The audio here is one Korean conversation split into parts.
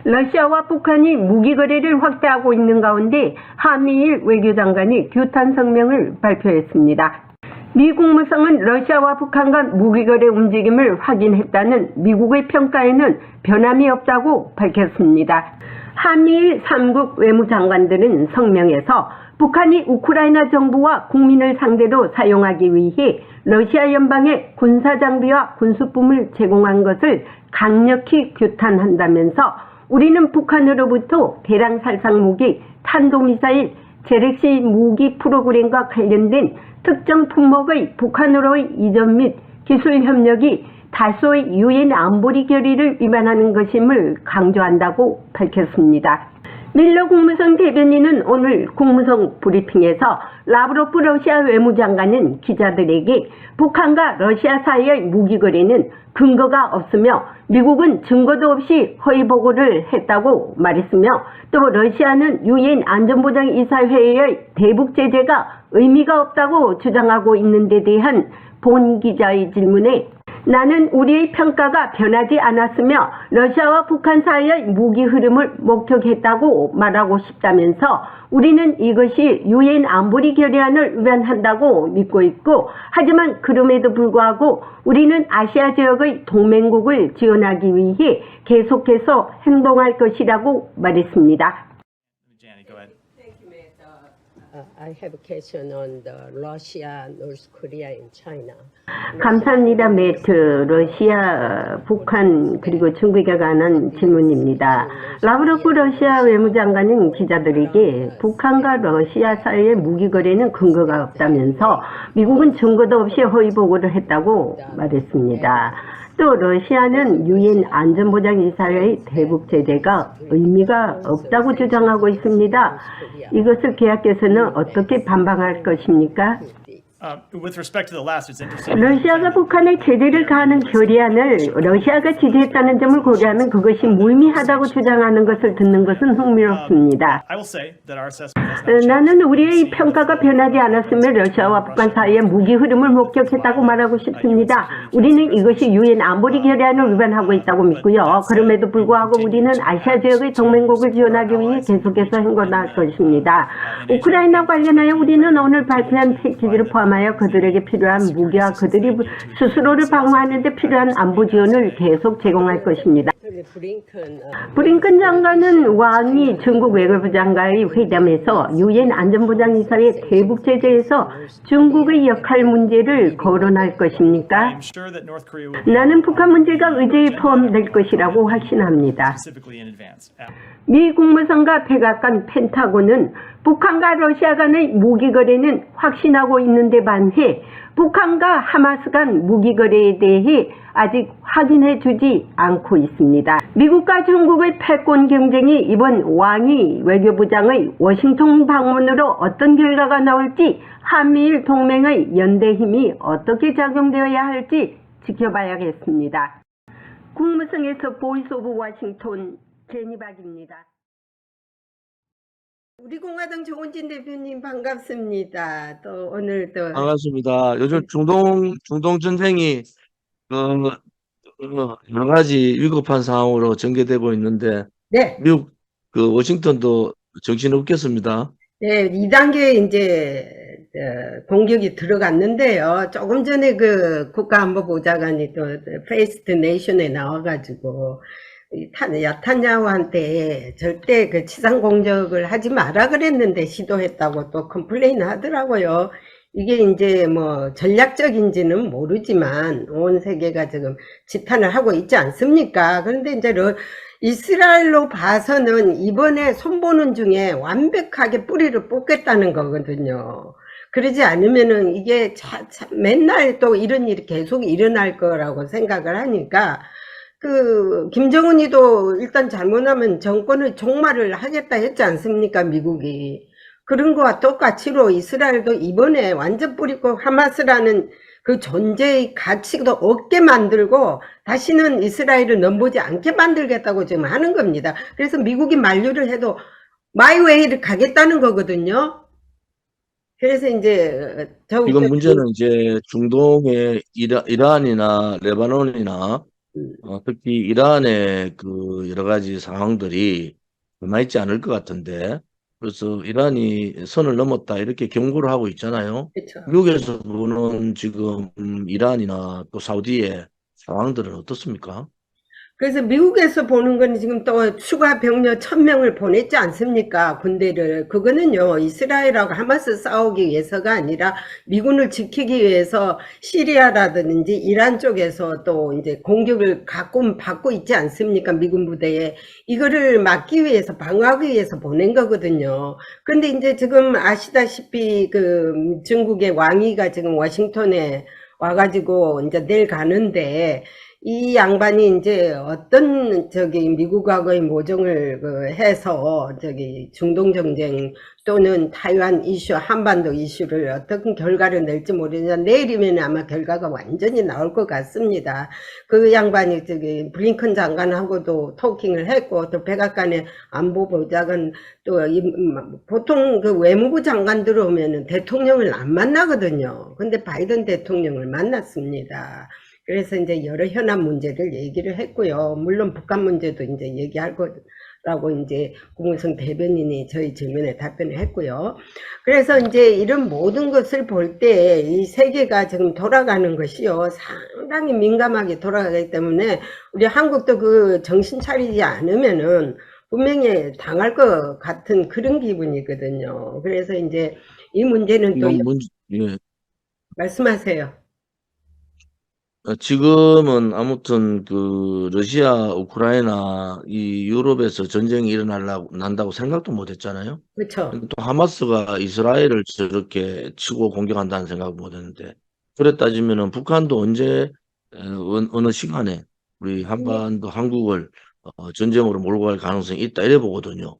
러시아와 북한이 무기 거래를 확대하고 있는 가운데 한미일 외교장관이 규탄 성명을 발표했습니다. 미 국무성은 러시아와 북한 간 무기 거래 움직임을 확인했다는 미국의 평가에는 변함이 없다고 밝혔습니다. 한미일 3국 외무장관들은 성명에서 북한이 우크라이나 정부와 국민을 상대로 사용하기 위해 러시아 연방에 군사장비와 군수품을 제공한 것을 강력히 규탄한다면서 우리는 북한으로부터 대량 살상 무기, 탄도미사일, 재래식 무기 프로그램과 관련된 특정 품목의 북한으로의 이전 및 기술 협력이 다수의 유엔 안보리 결의를 위반하는 것임을 강조한다고 밝혔습니다. 밀러 국무성 대변인은 오늘 국무성 브리핑에서 라브로프 러시아 외무장관은 기자들에게 북한과 러시아 사이의 무기 거래는 근거가 없으며 미국은 증거도 없이 허위 보고를 했다고 말했으며 또 러시아는 유엔 안전보장이사회의 대북 제재가 의미가 없다고 주장하고 있는 데 대한 본 기자의 질문에 나는 우리의 평가가 변하지 않았으며 러시아와 북한 사이의 무기 흐름을 목격했다고 말하고 싶다면서 우리는 이것이 유엔 안보리 결의안을 위반한다고 믿고 있고 하지만 그럼에도 불구하고 우리는 아시아 지역의 동맹국을 지원하기 위해 계속해서 행동할 것이라고 말했습니다. I have a question on the Russia, North Korea, and China. 감사합니다, 매트. 러시아, 북한 그리고 중국에 관한 질문입니다. 라브로프 러시아 외무장관은 기자들에게 북한과 러시아 사이의 무기 거래는 근거가 없다면서 미국은 증거도 없이 허위 보고를 했다고 말했습니다. 또 러시아는 유엔 안전보장이사회의 대북 제재가 의미가 없다고 주장하고 있습니다. 이것을 계약께서는 어떻게 반박할 것입니까? 러시아가 북한에 제재를 가하는 결의안을 러시아가 지지했다는 점을 고려하면 그것이 무의미하다고 주장하는 것을 듣는 것은 흥미롭습니다. 나는 우리의 평가가 변하지 않았으며 러시아와 북한 사이의 무기 흐름을 목격했다고 말하고 싶습니다. 우리는 이것이 유엔 안보리 결의안을 위반하고 있다고 믿고요. 그럼에도 불구하고 우리는 아시아 지역의 동맹국을 지원하기 위해 계속해서 행동할 것입니다. 우크라이나 관련하여 우리는 오늘 발표한 패키지를 포함하여 그들에게 필요한 무기와 그들이 스스로를 방어하는 데 필요한 안보 지원을 계속 제공할 것입니다. 브링컨 장관은 왕이 중국 외교부 장관의 회담에서 유엔 안전보장이사회 대북 제재에서 중국의 역할 문제를 거론할 것입니까? 나는 북한 문제가 의제에 포함될 것이라고 확신합니다. 미 국무성과 백악관 펜타곤은 북한과 러시아 간의 무기 거래는 확신하고 있는데 반해 북한과 하마스 간 무기 거래에 대해 아직 확인해 주지 않고 있습니다. 미국과 중국의 패권 경쟁이 이번 왕이 외교부장의 워싱턴 방문으로 어떤 결과가 나올지 한미일 동맹의 연대 힘이 어떻게 작용되어야 할지 지켜봐야겠습니다. 국무성에서 보이스 오브 워싱턴 제니박입니다. 우리 공화당 조은진 대표님 반갑습니다. 또 오늘 또 반갑습니다. 요즘 중동 전쟁이 여러 가지 위급한 상황으로 전개되고 있는데 네, 미국 워싱턴도 정신없겠습니다. 네, 2단계 이제 공격이 들어갔는데요. 조금 전에 그 국가안보보좌관이 또 페이스트 네이션에 나와가지고 야탄야후한테 절대 그 치상 공격을 하지 마라 그랬는데 시도했다고 또 컴플레인 하더라고요. 이게 이제 뭐 전략적인지는 모르지만 온 세계가 지금 지탄을 하고 있지 않습니까? 그런데 이제 이스라엘로 봐서는 이번에 손보는 중에 완벽하게 뿌리를 뽑겠다는 거거든요. 그러지 않으면은 이게 맨날 또 이런 일이 계속 일어날 거라고 생각을 하니까 김정은이도 일단 잘못하면 정권의 종말을 하겠다 했지 않습니까, 미국이. 그런 거와 똑같이로 이스라엘도 이번에 완전 뿌리고 하마스라는 그 존재의 가치도 없게 만들고 다시는 이스라엘을 넘보지 않게 만들겠다고 지금 하는 겁니다. 그래서 미국이 만류를 해도 마이웨이를 가겠다는 거거든요. 그래서 이제 이건 문제는 이제 중동의 이란이나 레바논이나 특히 이란의 그 여러 가지 상황들이 남아있지 않을 것 같은데, 그래서 이란이 선을 넘었다 이렇게 경고를 하고 있잖아요. 그렇죠. 미국에서 보는 지금 이란이나 또 사우디의 상황들은 어떻습니까? 그래서 미국에서 보는 건 지금 또 추가 병력 1000명을 보냈지 않습니까? 군대를. 그거는요, 이스라엘하고 하마스 싸우기 위해서가 아니라 미군을 지키기 위해서 시리아라든지 이란 쪽에서 또 이제 공격을 가끔 받고 있지 않습니까? 미군 부대에. 이거를 막기 위해서, 방어하기 위해서 보낸 거거든요. 근데 이제 지금 아시다시피 그 중국의 왕이가 지금 워싱턴에 와가지고 이제 내일 가는데, 이 양반이 이제 어떤 저기 미국하고의 모종을 해서 저기 중동 정쟁 또는 타이완 이슈, 한반도 이슈를 어떤 결과를 낼지 모르겠지만 내일이면 아마 결과가 완전히 나올 것 같습니다. 그 양반이 저기 블링컨 장관하고도 토킹을 했고 또 백악관의 안보보좌관 또 보통 그 외무부 장관들 오면은 대통령을 안 만나거든요. 근데 바이든 대통령을 만났습니다. 그래서 이제 여러 현안 문제를 얘기를 했고요. 물론 북한 문제도 이제 얘기할 거라고 이제 국무성 대변인이 저희 질문에 답변을 했고요. 그래서 이제 이런 모든 것을 볼 때 이 세계가 지금 돌아가는 것이요. 상당히 민감하게 돌아가기 때문에 우리 한국도 그 정신 차리지 않으면은 분명히 당할 것 같은 그런 기분이거든요. 그래서 이제 이 문제는 또 이건 예. 말씀하세요. 지금은 아무튼 그 러시아, 우크라이나 이 유럽에서 전쟁이 난다고 생각도 못 했잖아요. 그렇죠? 또 하마스가 이스라엘을 저렇게 치고 공격한다는 생각 못 했는데, 그래 따지면은 북한도 언제 어느 시간에 우리 한반도 한국을 전쟁으로 몰고 갈 가능성이 있다 이래 보거든요.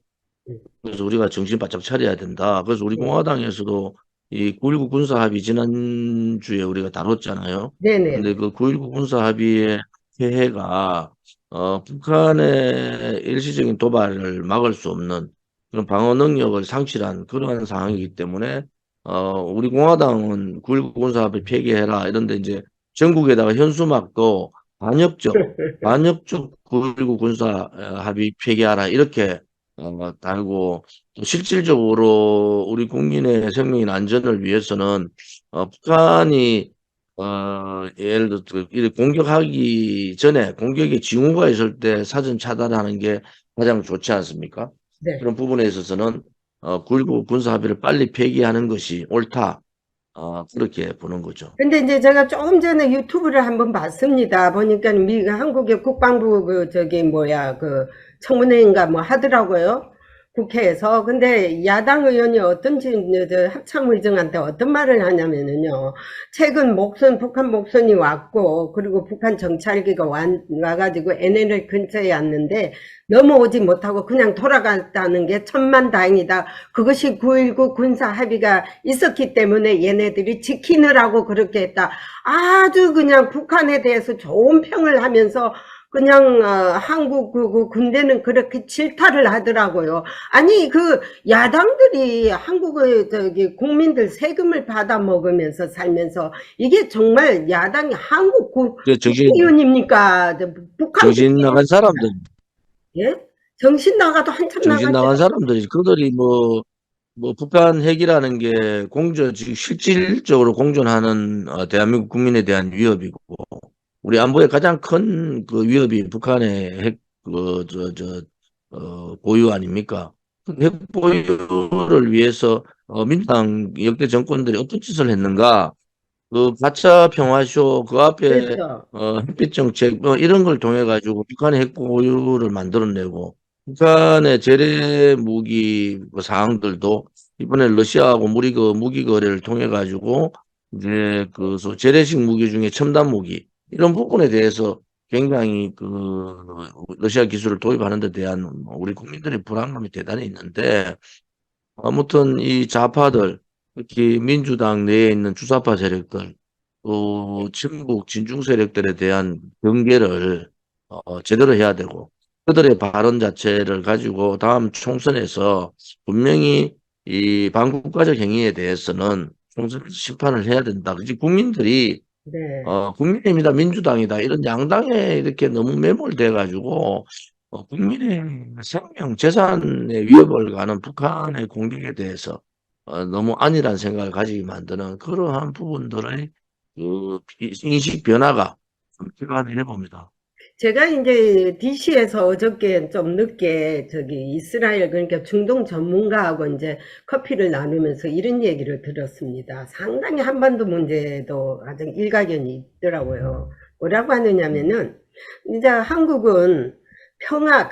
그래서 우리가 정신 바짝 차려야 된다. 그래서 우리 공화당에서도 이 9.19 군사합의 지난주에 우리가 다뤘잖아요. 근데 네네. 그 9.19 군사합의의 폐해가 북한의 일시적인 도발을 막을 수 없는 그런 방어 능력을 상실한 그러한 상황이기 때문에 우리 공화당은 9.19 군사합의 폐기해라 이런데 이제 전국에다가 현수막도 반역적 9.19 군사합의 폐기하라 이렇게 달고 또 실질적으로 우리 국민의 생명이나 안전을 위해서는 북한이 예를 들어 이렇게 공격하기 전에 공격의 징후가 있을 때 사전 차단하는 게 가장 좋지 않습니까? 네. 그런 부분에 있어서는 9.19 군사 합의를 빨리 폐기하는 것이 옳다. 그렇게 보는 거죠. 근데 이제 제가 조금 전에 유튜브를 한번 봤습니다. 보니까 한국의 국방부 그 저기 뭐야 그 청문회인가 뭐 하더라고요. 국회에서. 근데 야당 의원이 어떤지 저 합참의장한테 어떤 말을 하냐면은요. 최근 북한 목선이 왔고 그리고 북한 정찰기가 와가지고 NLL 근처에 왔는데 넘어오지 못하고 그냥 돌아갔다는 게 천만다행이다. 그것이 9.19 군사 합의가 있었기 때문에 얘네들이 지키느라고 그렇게 했다. 아주 그냥 북한에 대해서 좋은 평을 하면서 그냥 한국 그 군대는 그렇게 질타를 하더라고요. 아니 그 야당들이 한국의 저기 국민들 세금을 받아 먹으면서 살면서 이게 정말 야당이 한국 그 국회의원입니까? 북한 정신 나간 사람들, 예? 정신 나가도 한참 정신 나가죠. 나간 사람들이 그들이 뭐 북한 핵이라는 게 실질적으로 공존하는 대한민국 국민에 대한 위협이고 우리 안보에 가장 큰 그 위협이 북한의 보유 아닙니까? 그 핵 보유를 위해서 민주당 역대 정권들이 어떤 짓을 했는가? 그 가짜 평화쇼 그 앞에 그렇죠. 햇빛 정책 뭐 이런 걸 통해 가지고 북한의 핵 보유를 만들어내고 북한의 재래 무기 그 사항들도 이번에 러시아하고 무기 거래를 통해 가지고 이제 재래식 무기 중에 첨단 무기 이런 부분에 대해서 굉장히 러시아 기술을 도입하는 데 대한 우리 국민들의 불안감이 대단히 있는데 아무튼 이 좌파들 특히 민주당 내에 있는 주사파 세력들 또 친북 진중 세력들에 대한 경계를 제대로 해야 되고 그들의 발언 자체를 가지고 다음 총선에서 분명히 이 반국가적 행위에 대해서는 총선 심판을 해야 된다. 그지 국민들이 네. 국민의힘이다, 민주당이다, 이런 양당에 이렇게 너무 매몰돼가지고, 국민의 생명, 재산의 위협을 가는 북한의 공격에 대해서, 너무 안일한 생각을 가지게 만드는 그러한 부분들의 인식 변화가 좀 필요하다고 봅니다. 제가 이제 DC에서 어저께 좀 늦게 저기 이스라엘 그러니까 중동 전문가하고 이제 커피를 나누면서 이런 얘기를 들었습니다. 상당히 한반도 문제도 아주 일가견이 있더라고요. 뭐라고 하느냐면은 이제 한국은 그러니까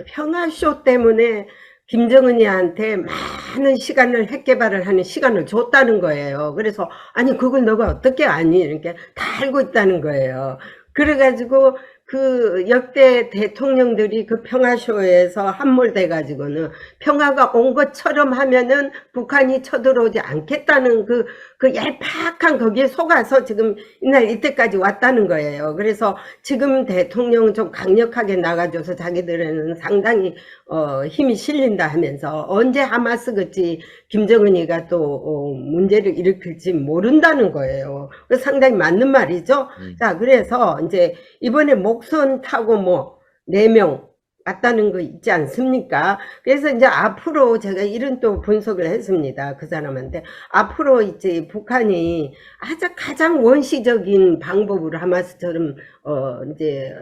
평화쇼 때문에 김정은이한테 많은 시간을 핵 개발을 하는 시간을 줬다는 거예요. 그래서 아니 그걸 너가 어떻게 아니? 이렇게 다 알고 있다는 거예요. 그래가지고 그 역대 대통령들이 그 평화쇼에서 함몰돼 가지고는 평화가 온 것처럼 하면은 북한이 쳐들어오지 않겠다는 그 얄팍한 거기에 속아서 지금 이날 이때까지 왔다는 거예요. 그래서 지금 대통령은 좀 강력하게 나가줘서 자기들은 상당히 힘이 실린다 하면서 언제 하마스 같이 김정은이가 또 문제를 일으킬지 모른다는 거예요. 상당히 맞는 말이죠. 자, 그래서 이제 이번에 목선 타고 뭐 4명 왔다는 거 있지 않습니까? 그래서 이제 앞으로 제가 이런 또 분석을 했습니다. 그 사람한테. 앞으로 이제 북한이 아주 가장 원시적인 방법으로 하마스처럼, 이제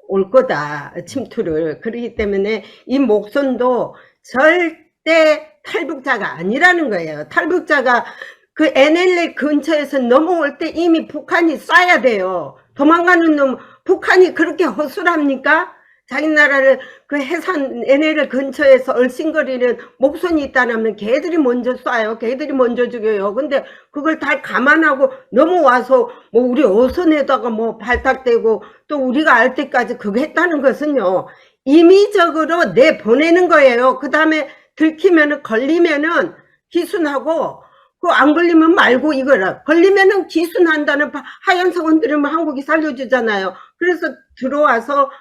올 거다. 침투를. 그렇기 때문에 이 목선도 절대 탈북자가 아니라는 거예요. 탈북자가 그 NLL 근처에서 넘어올 때 이미 북한이 쏴야 돼요. 도망가는 놈, 북한이 그렇게 허술합니까? 자기 나라를 그 해산 NLL 근처에서 얼씬거리는 목선이 있다면 걔들이 먼저 쏴요. 걔들이 먼저 죽여요. 근데 그걸 다 감안하고 넘어와서 뭐 우리 어선에다가 뭐 발탁되고 또 우리가 알 때까지 그거 했다는 것은요. 임의적으로 내보내는 거예요. 그 다음에 들키면은 걸리면은 기순하고 그 안 걸리면 말고 이거라. 걸리면은 기순한다는 하얀 성원들은 한국이 살려주잖아요. 그래서 들어와서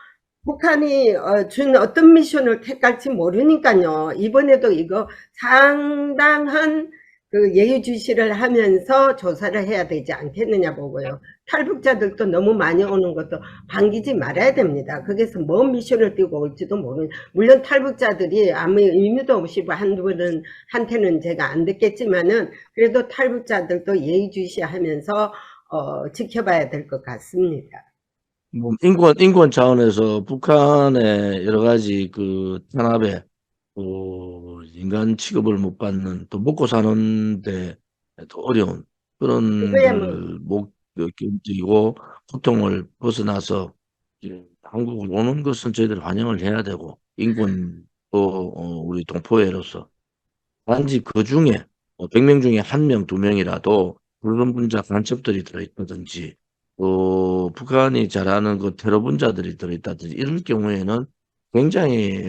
북한이 준 어떤 미션을 택할지 모르니까요. 이번에도 이거 상당한 그 예의주시를 하면서 조사를 해야 되지 않겠느냐 보고요. 탈북자들도 너무 많이 오는 것도 반기지 말아야 됩니다. 거기서 뭔 미션을 띄고 올지도 모르는, 물론 탈북자들이 아무 의미도 없이 한두 분은 한테는 제가 안 듣겠지만은 그래도 탈북자들도 예의주시하면서 지켜봐야 될 것 같습니다. 뭐 인권 차원에서 북한의 여러 가지 그 탄압에 인간 취급을 못 받는, 또 먹고 사는데 또 어려운 그런 그거야 뭐 견디고 고통을 벗어나서 이제 한국을 오는 것은 저희들 환영을 해야 되고, 인권 우리 동포애로서 단지 그 중에 100명 중에 1명, 2명이라도 그런 분자 간첩들이 들어있다든지, 북한이 잘하는 그 테러 분자들이 들어있다든지 이럴 경우에는 굉장히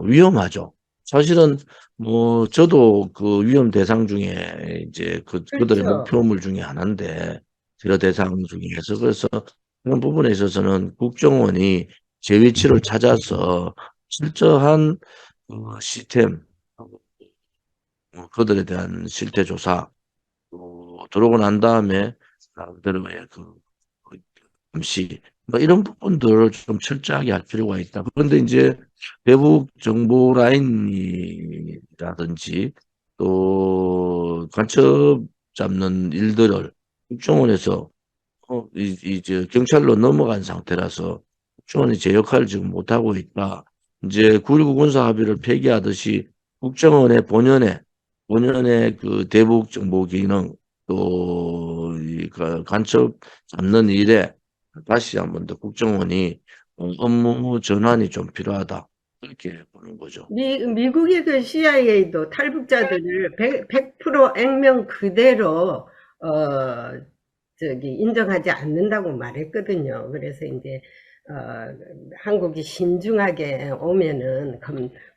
위험하죠. 사실은 뭐 저도 그 위험 대상 중에 이제 그들의 그렇죠. 목표물 중에 하나인데, 테러 대상 중에서. 그래서 그런 부분에 있어서는 국정원이 제 위치를 찾아서 철저한 시스템, 그들에 대한 실태 조사, 들어오고 난 다음에 그들의 감시, 뭐 이런 부분들을 좀 철저하게 할 필요가 있다. 그런데 이제 대북 정보 라인이라든지 또 간첩 잡는 일들을 국정원에서 이제 경찰로 넘어간 상태라서 국정원이 제 역할을 지금 못하고 있다. 이제 9.19 군사 합의를 폐기하듯이 국정원의 본연의 그 대북 정보 기능, 또 간첩 잡는 일에 다시 한번 더 국정원이 업무 전환이 좀 필요하다, 그렇게 보는 거죠. 미국의 그 CIA도 탈북자들을 100% 액면 그대로 인정하지 않는다고 말했거든요. 그래서 이제 한국이 신중하게 오면은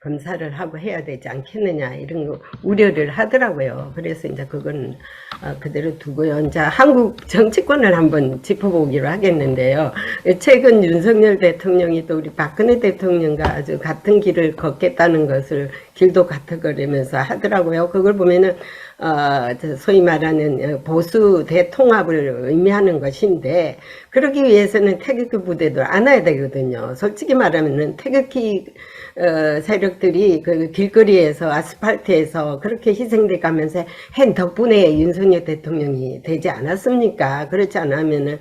검사를 하고 해야 되지 않겠느냐 이런 거 우려를 하더라고요. 그래서 이제 그건 그대로 두고요. 이제 한국 정치권을 한번 짚어보기로 하겠는데요. 최근 윤석열 대통령이 또 우리 박근혜 대통령과 아주 같은 길을 걷겠다는 것을 길도 같아거리면서 하더라고요. 그걸 보면은 소위 말하는 보수 대통합을 의미하는 것인데, 그러기 위해서는 태극기 부대도 안아야 되거든요. 솔직히 말하면은 태극기 세력들이 그 길거리에서 아스팔트에서 그렇게 희생돼 가면서 한 덕분에 윤석열 대통령이 되지 않았습니까? 그렇지 않으면은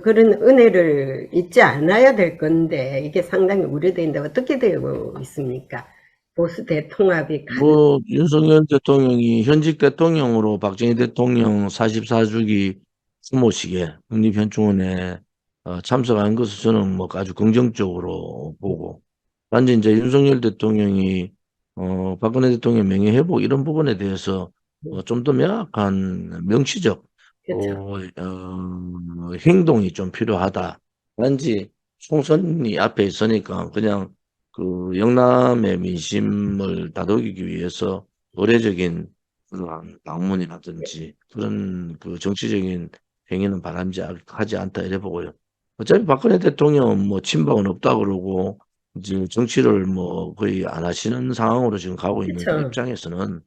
그런 은혜를 잊지 않아야 될 건데, 이게 상당히 우려되는데 어떻게 되고 있습니까? 보수 대통합이 뭐, 윤석열 대통령이 현직 대통령으로 박정희 대통령 44주기 추모식에 국립현충원에 참석한 것을 저는 뭐 아주 긍정적으로 보고, 단지 이제 윤석열 대통령이 박근혜 대통령 명예회복 이런 부분에 대해서 좀 더 명확한 명시적 그렇죠. 행동이 좀 필요하다. 단지 총선이 앞에 있으니까 그냥 그 영남의 민심을 다독이기 위해서 의례적인 그러한 방문이라든지 그런 그 정치적인 행위는 바람직하지 않다 이래 보고요. 어차피 박근혜 대통령은 뭐 친박은 없다 그러고 이제 정치를 뭐 거의 안 하시는 상황으로 지금 가고 있는 그 그렇죠. 입장에서는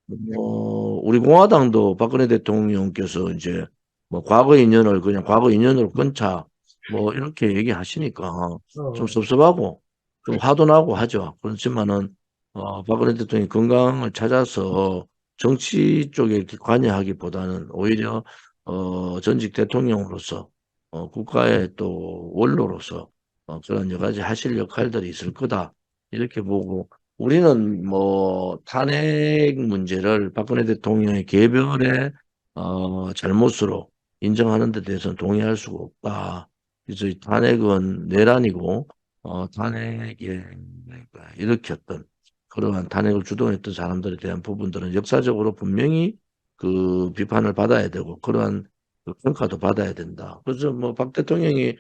우리 공화당도 박근혜 대통령께서 이제 뭐 과거 인연을 그냥 과거 인연으로 끊자 뭐 이렇게 얘기하시니까 좀 어, 섭섭하고 좀 그렇죠. 화도 나고 하죠. 그렇지만은 박근혜 대통령이 건강을 찾아서 정치 쪽에 이렇게 관여하기보다는 오히려 전직 대통령으로서 국가의 또 원로로서 그런 여러 가지 하실 역할들이 있을 거다 이렇게 보고 우리는 뭐 탄핵 문제를 박근혜 대통령의 개별의 잘못으로 인정하는 데 대해서는 동의할 수가 없다. 그래서 이 탄핵은 내란이고 탄핵에 일으켰던 그러한 탄핵을 주도했던 사람들에 대한 부분들은 역사적으로 분명히 그 비판을 받아야 되고 그러한 그 평가도 받아야 된다. 그래서 뭐 박 대통령이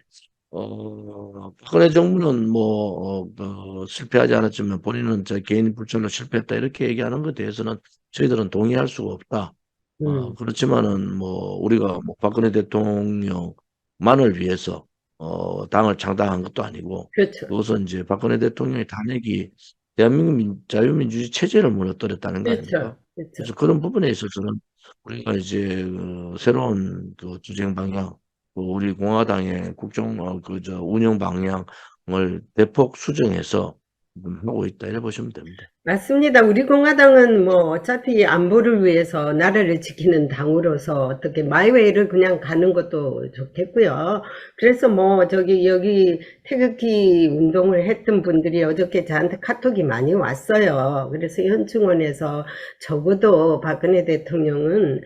박근혜 정부는 뭐 실패하지 않았지만 본인은 저 개인 불찰로 실패했다 이렇게 얘기하는 것에 대해서는 저희들은 동의할 수가 없다. 음, 그렇지만은 뭐 우리가 뭐 박근혜 대통령만을 위해서 당을 창당한 것도 아니고 그렇죠. 그것은 이제 박근혜 대통령의 탄핵이 대한민국 자유민주주의 체제를 무너뜨렸다는 거 그렇죠. 아닙니까? 그렇죠. 그래서 그런 부분에 있어서는 우리가 이제 새로운 그 주쟁 방향, 우리 공화당의 그저 운영 방향을 대폭 수정해서 하고 있다 이래 보시면 됩니다. 맞습니다. 우리 공화당은 뭐 어차피 안보를 위해서 나라를 지키는 당으로서 어떻게 마이웨이를 그냥 가는 것도 좋겠고요. 그래서 뭐 저기 여기 태극기 운동을 했던 분들이 어저께 저한테 카톡이 많이 왔어요. 그래서 현충원에서 적어도 박근혜 대통령은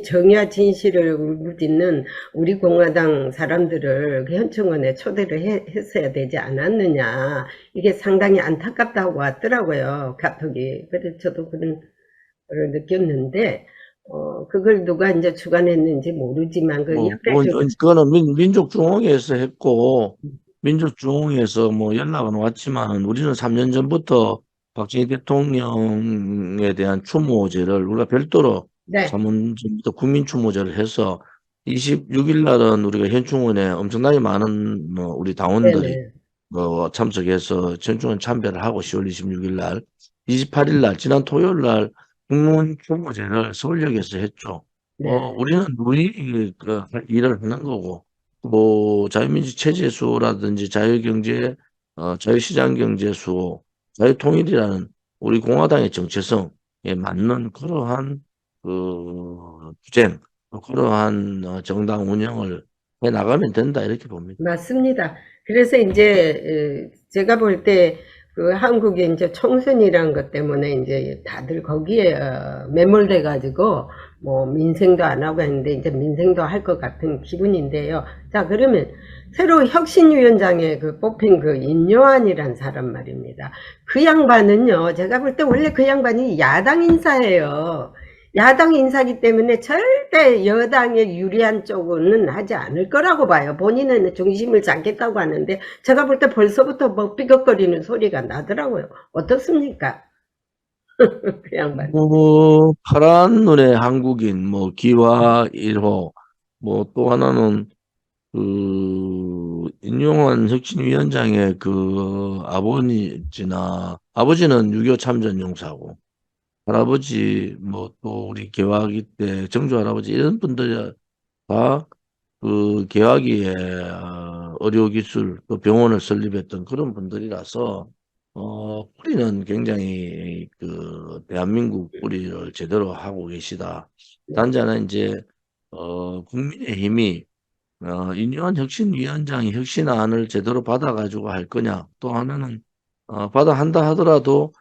정의와 진실을 울부짖는 우리 공화당 사람들을 그 현충원에 초대를 했어야 되지 않았느냐. 이게 상당히 안타깝다고 하더라고요, 카톡이. 그래서 저도 그런 걸 느꼈는데, 그걸 누가 이제 주관했는지 모르지만, 그 뭐, 옆에 그거는 민족중흥회에서 했고, 민족중흥회에서 뭐 연락은 왔지만, 우리는 3년 전부터 박정희 대통령에 대한 추모제를 우리가 별도로 네, 3년 전부터 국민추모제를 해서 26일 날은 우리가 현충원에 엄청나게 많은 우리 당원들이 네네, 참석해서 현충원 참배를 하고 10월 26일 날, 28일 날, 지난 토요일 날 국민추모제를 서울역에서 했죠. 네. 우리는 우리 그 일을 하는 거고, 뭐, 자유민주 체제수호라든지 자유경제, 자유시장 경제수호, 자유통일이라는 우리 공화당의 정체성에 맞는 그러한 주쟁, 그러한 정당 운영을 해 나가면 된다, 이렇게 봅니다. 맞습니다. 그래서 이제 제가 볼 때 그 한국의 이제 총선이란 것 때문에 이제 다들 거기에 매몰돼 가지고 뭐 민생도 안 하고 했는데 이제 민생도 할 것 같은 기분인데요. 자, 그러면 새로 혁신위원장에 그 뽑힌 그 임요한이란 사람 말입니다. 그 양반은요, 제가 볼 때 원래 그 양반이 야당 인사예요. 야당 인사기 때문에 절대 여당에 유리한 쪽은 하지 않을 거라고 봐요. 본인은 중심을 잡겠다고 하는데 제가 볼 때 벌써부터 뭐 삐걱거리는 소리가 나더라고요. 어떻습니까? 그 양반. 파란 눈의 한국인, 뭐, 기와 1호, 뭐, 또 하나는 인용한 혁신위원장의 아버지는 6.25 참전 용사고, 할아버지, 뭐 또 우리 개화기 때 정조 할아버지 이런 분들이 다 그 개화기에 의료기술 또 병원을 설립했던 그런 분들이라서 뿌리는 굉장히 그 대한민국 뿌리를 제대로 하고 계시다. 단지 하나 이제 국민의힘이 이념한 혁신위원장이 혁신안을 제대로 받아가지고 할 거냐. 또 하나는 한다 하더라도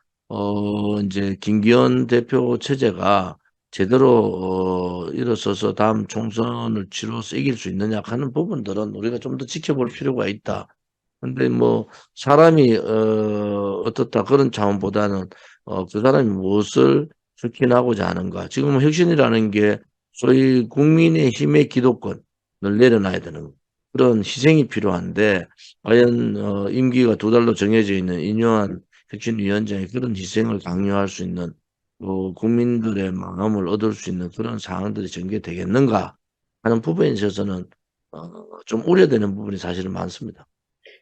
이제 김기현 대표 체제가 제대로 일어서서 다음 총선을 치러서 이길 수 있느냐 하는 부분들은 우리가 좀 더 지켜볼 필요가 있다. 근데 뭐 사람이 어떻다 그런 차원보다는 그 사람이 무엇을 혁신하고자 하는가. 지금 혁신이라는 게 소위 국민의힘의 기득권을 내려놔야 되는 그런 희생이 필요한데 과연 임기가 2달로 정해져 있는 인요한 혁신위원장이 그런 희생을 강요할 수 있는 국민들의 마음을 얻을 수 있는 그런 상황들이 전개되겠는가 하는 부분에 있어서는 좀 우려되는 부분이 사실은 많습니다.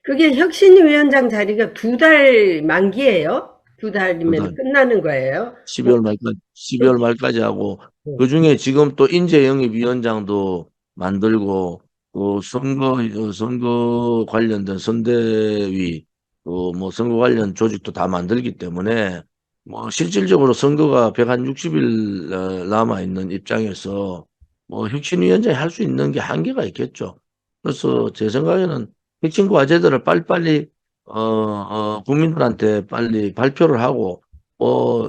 그게 혁신위원장 자리가 2달 만기예요? 2달이면 2달. 끝나는 거예요? 12월 말까지 하고 그중에 지금 또 인재영입위원장도 만들고 또 선거 관련된 선대위 또 뭐 선거 관련 조직도 다 만들기 때문에 뭐 실질적으로 선거가 160일 남아 있는 입장에서 뭐 혁신위원장이 할 수 있는 게 한계가 있겠죠. 그래서 제 생각에는 핵심 과제들을 빨리빨리 국민들한테 빨리 발표를 하고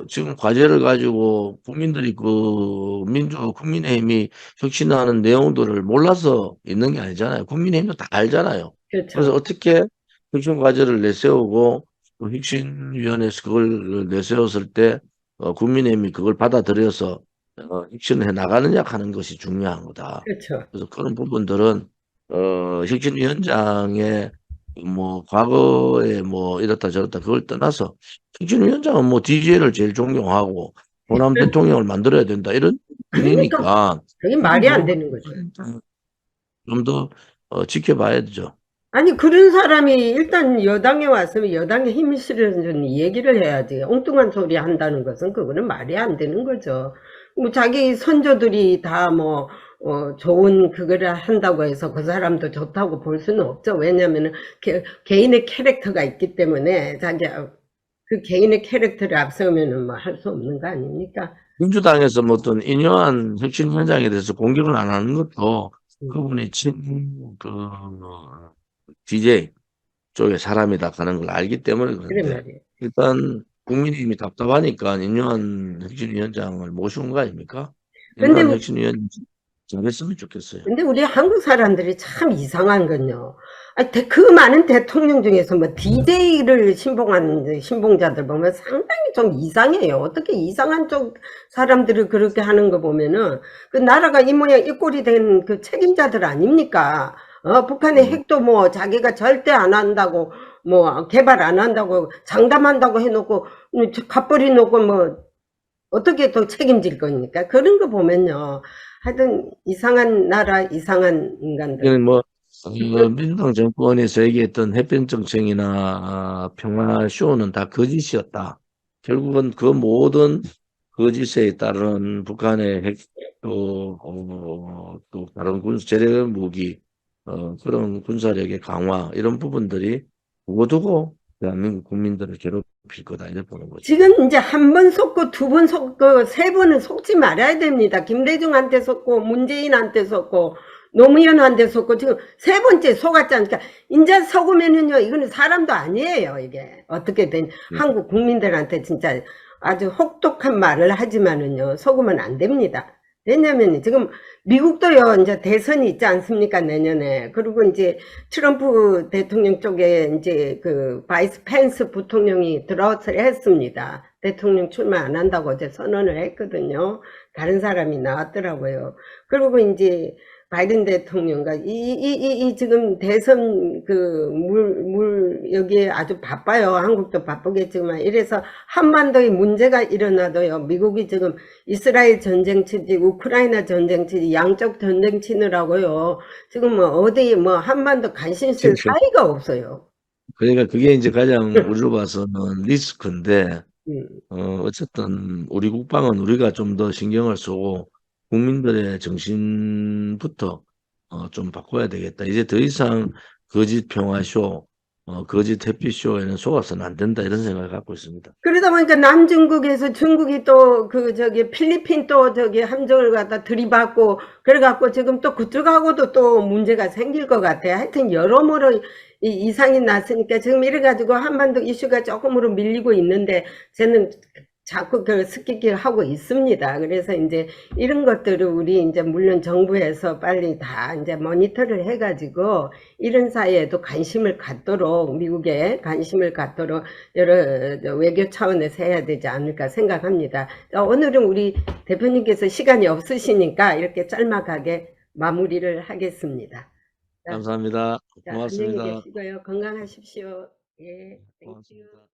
지금 과제를 가지고 국민들이 국민의힘이 혁신하는 내용들을 몰라서 있는 게 아니잖아요. 국민의힘도 다 알잖아요. 그래서 그렇죠. 어떻게 혁신 과제를 내세우고 또 혁신위원회에서 그걸 내세웠을 때 국민의힘이 그걸 받아들여서 혁신을 해 나가느냐 하는 것이 중요한 거다. 그렇죠. 그래서 그런 부분들은 혁신위원장의 뭐 과거에 뭐 이렇다 저렇다 그걸 떠나서 혁신위원장은 뭐 DJ를 제일 존경하고 호남 대통령을 만들어야 된다 이런 그러니까 분이니까 그게 말이 안 되는 거죠. 좀 더 지켜봐야 되죠. 아니, 그런 사람이 일단 여당에 왔으면 여당에 힘이 실어주는 얘기를 해야지. 엉뚱한 소리 한다는 것은 그거는 말이 안 되는 거죠. 뭐 자기 선조들이 다 뭐 좋은 그거를 한다고 해서 그 사람도 좋다고 볼 수는 없죠. 왜냐면은 개인의 캐릭터가 있기 때문에 자기 그 개인의 캐릭터를 앞세우면은 뭐 할 수 없는 거 아닙니까? 민주당에서 뭐 어떤 인요한 혁신위원장에 대해서 공격을 안 하는 것도 음, 그분이 DJ 쪽의 사람이다 하는 걸 알기 때문에 그래 그런데 말이에요. 일단 국민의힘이 답답하니까 인요한 혁신위원장을 모시는 거 아닙니까? 근데 인요한 혁신위원장 잘했으면 좋겠어요. 근데 우리 한국 사람들이 참 이상한 건요. 그 많은 대통령 중에서 뭐 DJ를 신봉하는 신봉자들 보면 상당히 좀 이상해요. 어떻게 이상한 쪽 사람들을 그렇게 하는 거 보면은 그 나라가 이 모양 이 꼴이 된 그 책임자들 아닙니까? 북한의 핵도 뭐 자기가 절대 안 한다고 뭐 개발 안 한다고 장담한다고 해놓고 갑버리 놓고 뭐 어떻게 또 책임질 겁니까? 그런 거 보면요. 하여튼 이상한 나라, 이상한 인간들. 이건 뭐 민주당 정권에서 얘기했던 해변 정책이나 평화 쇼는 다 거짓이었다. 결국은 그 모든 거짓에 따른 북한의 핵, 또 다른 재래식 무기, 그런 군사력의 강화 이런 부분들이 두고두고 대한민국 국민들을 괴롭힐 거다 이렇게 보는 거죠. 지금 이제 한 번 속고 두 번 속고 세 번은 속지 말아야 됩니다. 김대중한테 속고 문재인한테 속고 노무현한테 속고 지금 세 번째 속았지 않습니까? 이제 속으면은요 이거는 사람도 아니에요. 이게 어떻게 된 한국 국민들한테 진짜 아주 혹독한 말을 하지만은요 속으면 안 됩니다. 왜냐면 지금 미국도요 이제 대선이 있지 않습니까 내년에. 그리고 이제 트럼프 대통령 쪽에 이제 그 바이스 펜스 부통령이 들어서 했습니다. 대통령 출마 안 한다고 어제 선언을 했거든요. 다른 사람이 나왔더라고요. 그리고 이제 바이든 대통령과 지금 대선 여기에 아주 바빠요. 한국도 바쁘겠지만 이래서 한반도에 문제가 일어나도요. 미국이 지금 이스라엘 전쟁 치지, 우크라이나 전쟁 치지, 양쪽 전쟁 치느라고요. 지금 뭐 어디 뭐 한반도 관심 쓸 사이가 없어요. 그러니까 그게 이제 가장 우리로 봐서는 리스크인데 어쨌든 우리 국방은 우리가 좀 더 신경을 쓰고 국민들의 정신부터 좀 바꿔야 되겠다. 이제 더 이상 거짓 평화쇼, 거짓 해피쇼에는 속아서는 안 된다 이런 생각을 갖고 있습니다. 그러다 보니까 남중국에서 중국이 또 필리핀 또 함정을 갖다 들이받고 그래갖고 지금 또 그쪽하고도 또 문제가 생길 것 같아요. 하여튼 여러모로 이상이 났으니까 지금 이래가지고 한반도 이슈가 조금으로 밀리고 있는데 저는 자꾸 스킵을 하고 있습니다. 그래서 이제 이런 것들을 우리 이제 물론 정부에서 빨리 다 이제 모니터를 해가지고 이런 사이에도 관심을 갖도록 미국에 관심을 갖도록 여러 외교 차원에서 해야 되지 않을까 생각합니다. 오늘은 우리 대표님께서 시간이 없으시니까 이렇게 짤막하게 마무리를 하겠습니다. 감사합니다. 자, 안녕히 고맙습니다. 계시고요. 건강하십시오. 예, 땡큐. 고맙습니다.